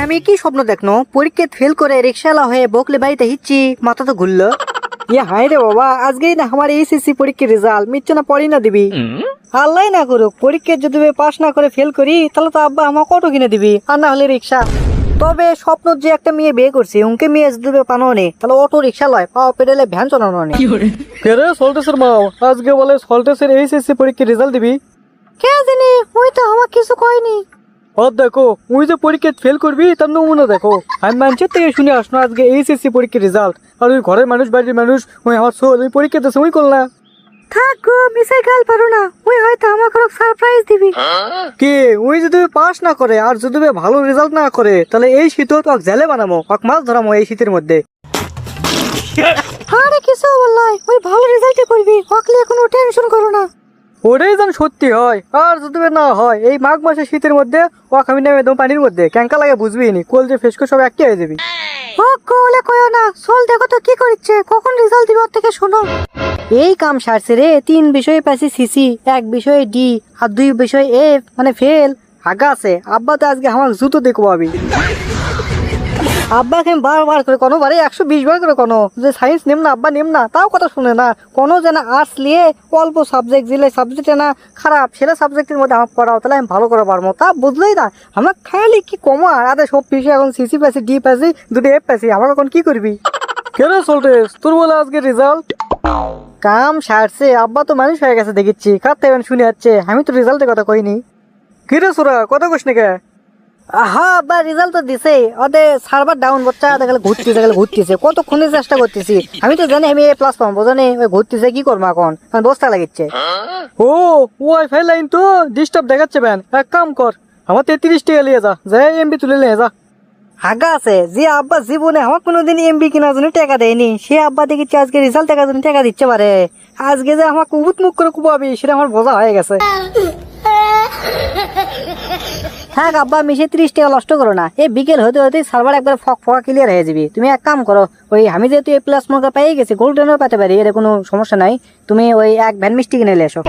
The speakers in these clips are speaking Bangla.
আমি কি স্বপ্ন দেখনো পরীক্ষা ফেল করে রিক্সাওয়ালা হয়ে বকলে বাড়িতে হিচ্ছি, মাথা তো ঘুরলো। হাই রে বাবা, আজকেই না আমার এইচএসসি পরীক্ষার রেজাল্ট, মিথ্যে না পড়ি না দিবি। আল্লাহ না করুক, পরীক্ষা যদি পাস না করে ফেল করি তাহলে তো আব্বা আমার অটো কিনে দিবি, আর না হলে রিক্সা। তবে স্বপ্ন যে একটা মেয়ে বিয়ে করছি, উনকে মেয়ে যদি পানো নেই তাহলে অটো রিক্সা লয়, পাওয়া পেডেলে ভ্যান চালানো নেই। সল্টেসের মা আজকে বলে সল্টেসের এইচএসসি পরীক্ষার রেজাল্ট দিবি। কে জানি, ওই তো আমার কিছু কয়নি। দেখো ওই যে পরীক্ষা ফেল করবি তার নমুনা দেখো। আমি মানুষের থেকে শুনে আসনো আজকে এইচএসসি পরীক্ষার রেজাল্ট, আর ওই ঘরের মানুষ বাড়ির মানুষ ওই আমার সোল ওই পরীক্ষাতে সময় করলা। থাক গো, মিশাই গাল পারো না, ওই হয়তো আমাকে সারপ্রাইজ দিবি। কে ওই যদি পাস না করে আর যদি ভালো রেজাল্ট না করে তাহলে এই শীতও তো জেলে বানাবো, মাছ ধরামো এই শীতের মধ্যে। আরে কিছু বললাই, ওই ভালো রেজাল্টই করবি, ওকে কোনো টেনশন করো না। ওটাই যেন সত্যি হয়, আর যদি না হয় এই মাঘ মাসের শীতের মধ্যে ওয়াক আমি নেমে একদম পানির মধ্যে ক্যাঙ্কা লাগে বুঝবি নি, কোল যে ফেসকো সব একই হয়ে যাবি। ও কোলে কয়ো না, সোল দেখো তো কি করছে, কখন রেজাল্ট দিবে ওর থেকে শোনো। এই কাম সারছে রে, 3 বিষয়ে পাইছি সিসি, 1 বিষয়ে ডি, আর 2 বিষয়ে এফ মানে ফেল। আগা আছে আব্বা তো আজকে আমার জুতো দেখবো আমি। আব্বাকে আমি বারবার করে কোনো বারে 120 বার করে কোনো যে সায়েন্স নেম না আব্বা নেম না, তাও কথা শুনে না। কোনো যেন আর্টস নিয়ে অল্প সাবজেক্ট দিলে সাবজেক্টে না খারাপ, সেটা সাবজেক্টের মধ্যে আমার পড়াও তাহলে আমি ভালো করে পারবো, তা বুঝলেই না। আমরা খালি কি কমা আরে সব বিষয়ে এখন সিসি পাইছি, ডি পাইছি, 2 এফ পাইছি, আমাকে এখন কি করবি? কেন সল্টেস তোর বলে আজকে রেজাল্ট? কাম সারছে, আব্বা তো মানুষ হয়ে গেছে দেখিচ্ছি, কাঁদতে শুনে যাচ্ছে, আমি তো রেজাল্টের কথা কইনি। কিরে সোরা কথা কইস না কে? হ্যাঁ আব্বা রেজাল্ট তো দিছে, ওদের সার্ভার ডাউন বাচ্চা ঘুরতেছে কতক্ষণে চেষ্টা করতেছি। আমি তো জানি আমি এ প্লাস পাবো, জানি ওই ঘুরতেছে, কি করবো এখন বস্তা লাগিচ্ছে। ও ওয়াইফাই লাইন তো ডিস্টার্ব দেখাচ্ছে ব্যান, এক কাম কর আমার 33 টাকা নিয়ে যা, যাই এমবি তুলে নিয়ে যা। হাগা আছে যে আব্বা জীবনে আমার কোনোদিন এমবি কেনার জন্য টাকা দেয়নি, সে আব্বা দেখিচ্ছে আজকে রেজাল্ট দেখার জন্য টাকা দিচ্ছে পারে। আজকে যে আমার কুবুত মুখ করে কুবাবি সেটা আমার বোঝা হয়ে গেছে। থাক আব্বা, মিশে 30 টাকা নষ্ট করো না, এই বিকেল হতে হতে সার্ভার একবার ফকা ক্লিয়ার হয়ে যাবি। তুমি এক কাম করো, ওই আমি যেহেতু এ প্লাস মার্ক পেয়ে গেছি, গোল্ডেনও পেতে পারি, এর কোনো সমস্যা নাই। তুমি ওই 1 ভ্যান মিষ্টি কিনে এসো।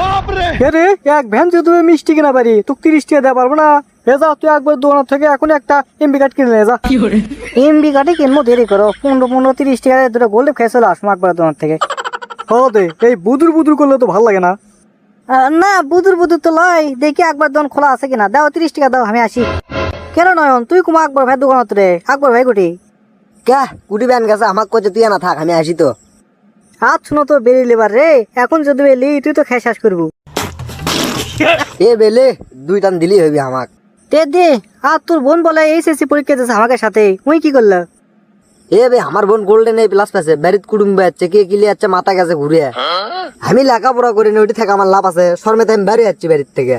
আরে 1 ভ্যান যদি মিষ্টি কিনা পারি তোকে 30 টাকা দেওয়া পারবো না। যা তুই একবার দোকান থেকে এখন একটা এমবি কার্ড কিনে যা। এমবি কার্ডে কিনবো, দেরি করো, 15-30 টাকা দুটো গোল্ড খেয়ে চলে আসবো একবার দোকান থেকে। এই বুদুর বুদুর করলে তো ভালো লাগে না। না বুদুর বুদুর তো লয়, দেখি একবার দোকান খোলা আছে কিনা, দাও 30 টাকা দাও, আমি আসি। কেন নয়ন তুই কুমা আকবর ভাই দোকানত রে? আকবর ভাই কুটি কে কুটি ব্যান গেছে, আমাকে কইছে তুই না থাক, আমি আসি তো। হাত শুনো তো বেরিয়ে লেবার রে, এখন যদি বেলি তুই তো খাই শেষ করবো। এ বেলে 2 টান দিলি হইবি আমাক। তে দে, আর তোর বোন বলে এইচএসসি পরীক্ষা দিয়েছে আমাকে সাথে, উই কি করলো? এ বে আমার বোন গোল্ডেন এই প্লাস পাইছে, বাড়িতে কুটুম যাচ্ছে, কে কিলি যাচ্ছে, মাথা গেছে ঘুরে। আমি লেখাপড়া করি না, ওইটি থেকে আমার লাভ আছে, শর্মেতে আমি বেরিয়ে যাচ্ছি বাড়ির থেকে।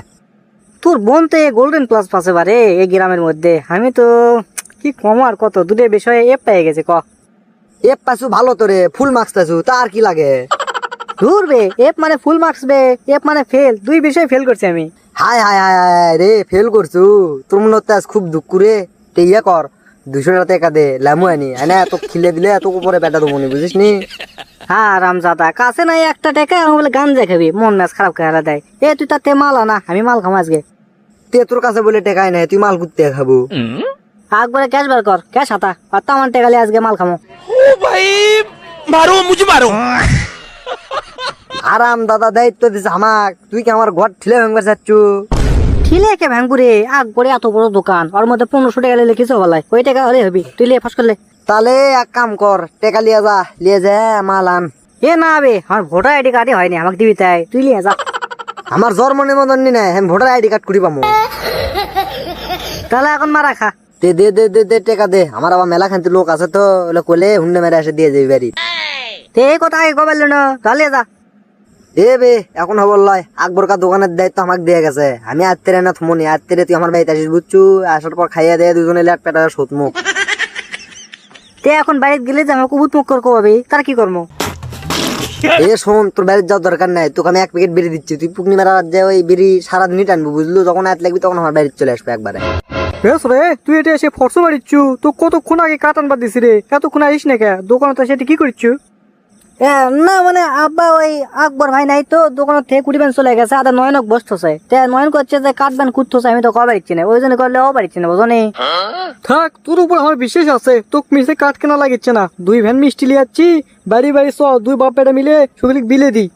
তোর বোন তো গোল্ডেন প্লাস পাশে বারে এই গ্রামের মধ্যে, আমি তো কি কম আর কত 2 বিষয়ে এফ পেয়ে গেছে। এফ পাইছু ভালো তো রে, ফুল মার্কস পাইছু, তা আর কি লাগে? ঘুরবে এফ মানে ফুল মার্কস বে, এফ মানে ফেল, 2 বিষয়ে ফেল করছি আমি। হাই হাই হাই হাই রে, ফেল করছু? তোর মনে হচ্ছে আজ খুব দুঃখ রে, ইয়ে কর 200 টাকা দে, লামু আনি এনে এত খিলে দিলে এত উপরে পেটা দেবো নি, বুঝিস নি? হ্যাঁ রামজাদা কাছে নাই 1 টাকা, আমি বলে গান দেখাবি, মন ম্যাচ খারাপ করে দেয়। এ তুই তাতে মাল আনা, আমি মাল খাম আজকে। তে তোর কাছে বলে টেকাই নাই, তুই মাল কুত্তে খাবো। একবারে ক্যাশ বার কর, ক্যাশ হাতা, আর তামান টেকালে আজকে মাল খামো। ও ভাই মারো, মুঝে মারো। আরাম দাদা দায়িত্ব দিছে আমাক, তুই কি আমার ঘর ঠিলে ভাঙবার চাচ্ছু? ঠিলে কে ভাঙপুরে আকবরে এত বড় দোকান, ওর মধ্যে 1500 টাকা লিখে কিছু বলাই, ওই টাকা হলে হবি, তুই লিয়ে ফাঁস করলে। তাহলে এক কাম কর, টেকা লিয়ে যা মাল আন। এ না বে, আমার ভোটার আইডি কার্ডই হয়নি, আমাকে দিবি তাই, তুই লিয়ে যা। আমার জন্ম নিবন্ধন নি নাই, আমি ভোটার আইডি কার্ড করি পামু। তাহলে এখন মারা খা। দে দে দে দে দে টেকা দে, আমার আবার মেলা খান্তি লোক আছে তো, ওগুলো কোলে হুন্ডে মেরে এসে দিয়ে যাবি বাড়ি। এই কথা আগে কবে না, তাহলে যা। এ বে এখন হবল লয়, আকবর কা দোকানের দায়িত্ব আমাকে দিয়ে গেছে, আমি আত্মীয় না থমনি, আত্মীয় তুই আমার বাড়িতে আসিস বুঝছু, আসার পর খাইয়া দে দুজনে লেট পেটা সতমুখ। তে এখন বাড়িতে গেলে যে আমার কুবুত মুখ করবো ভাবি, তার কি করবো? এ শোন, তোর বাড়িতে যাওয়ার দরকার নাই, তোকে আমি 1 প্যাকেট বেরিয়ে দিচ্ছি, তুই পুকনি মেরা যে ওই বেরি সারাদিনই টানবো, বুঝলু? যখন আত লাগবি তখন আমার বাড়িতে চলে আসবে একবারে। বেশ রে, তুই এটা এসে ফর্স মারিচ্ছু, তো কতক্ষণ আগে কাটান বাদ দিছি রে, এতক্ষণ আইস না কে দোকানে, তো সেটা কি করছু? না মানে আব্বা ওই আকবর ভাই নাই তো দোকান থেকে কুড়ি ব্যান চলে গেছে আদা নয়নক বসতেছে নয়ন করছে যে কাটবেন কুটতেছে আমি তো কবে পারছি না ওই জন্য করলে ও পারছি না বুঝনি। থাক তোর উপর আমার বিশেষ আছে তোকে মিশে কাঠ কেনা লাগিচ্ছে না 2 ভ্যান মিষ্টি লিয়াচ্ছি বাড়ি বাড়ি চ 2 বাপ বেটা মিলে সেগুলি বিলে দিই।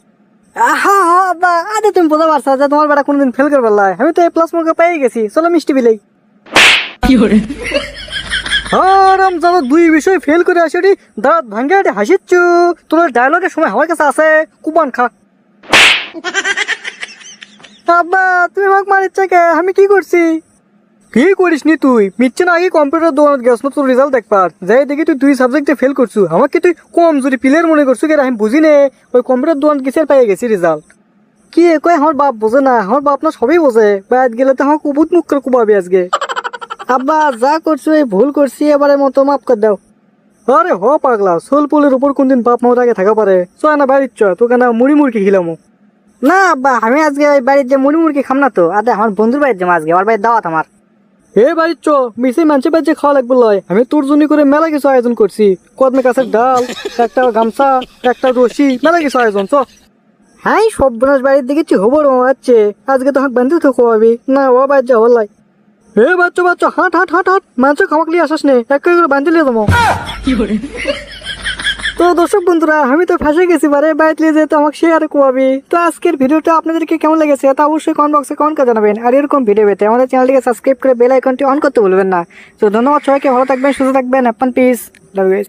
হ্যাঁ হ্যাঁ আব্বা আদে তুমি বোঝা পারছো যে তোমার বেটা কোনোদিন ফেল করবার লাই আমি তো A+ মার্ক পেয়ে গেছি চলো মিষ্টি বিলেই। আরাম যাবো 2 বিষয় ফেল করে আসি দাঁত ভাঙ্গে হাসিচ্ছ তোর ডায়লগের সময় আমার কাছে আছে কুপান খা। আব্বা তুমি আমাকে মারিচ্ছে কে আমি কি করছি? কি করিস নি তুই মিচ্ছে না আগে কম্পিউটার দোকানে গেছ না তোর রেজাল্ট দেখবার যাই দেখি তুই 2 সাবজেক্টে ফেল করছু আমাকে তুই কমজোরি প্লেয়ার মনে করছু কে আমি বুঝি নে ওই কম্পিউটার দোকান কিসের পেয়ে গেছি রেজাল্ট। কি কই আমার বাপ বোঝে না আমার বাপ না সবই বোঝে বাইরে গেলে তো আমার কুবুত মুখ করে কুবাবি আজকে। আব্বা যা করছো এই ভুল করছি এবারে মতো মাফ করে দাও। আরে হ পাগলা সোল পোলের উপর কোনদিন বাপ মাও আগে থাকা পারে চয় না বাড়ির চ তোকে না মুড়ি মুড়কি খিলামো। না আব্বা আমি আজকে ওই বাড়ির যে মুড়ি মুড়কি খাম না তো আদে আমার বন্ধুর বাড়ির যাবো আজকে আমার বাড়ির দাওয়াত আমার। এ বাড়ির চ মিশে মানছে বাজে খাওয়া লাগবে লয় আমি তোর জন্য করে মেলা কিছু আয়োজন করছি কদমে কাছের ডাল একটা গামছা একটা রশি মেলা কিছু আয়োজন চ। হ্যাঁ সব বোনাস বাড়ির দিকে চি হবো আছে আজকে তো হাঁক বান্ধে তো খাওয়াবি না ও বাড়ি যা হল্লাই। এ বাচ্চা বাচ্চা হাট হাট হাট হাট মাংস খামাক লিয়ে আসিস নে এক করে বান্ধে লিয়ে দেবো। তো দর্শক বন্ধুরা আমি তো ফাঁসে গেছি বারে বাইক নিয়ে যেতে আমাকে শেয়ার করবি। তো আজকের ভিডিওটা আপনাদেরকে কেমন লেগেছে তা অবশ্যই কমেন্ট বক্সে কমেন্ট করে জানাবেন আর এরকম ভিডিও পেতে আমাদের চ্যানেলটিকে সাবস্ক্রাইব করে বেল আইকনটি অন করতে ভুলবেন না। তো ধন্যবাদ সবাইকে ভালো থাকবেন সুস্থ থাকবেন আপন পিস লাভ ইউ গাইস।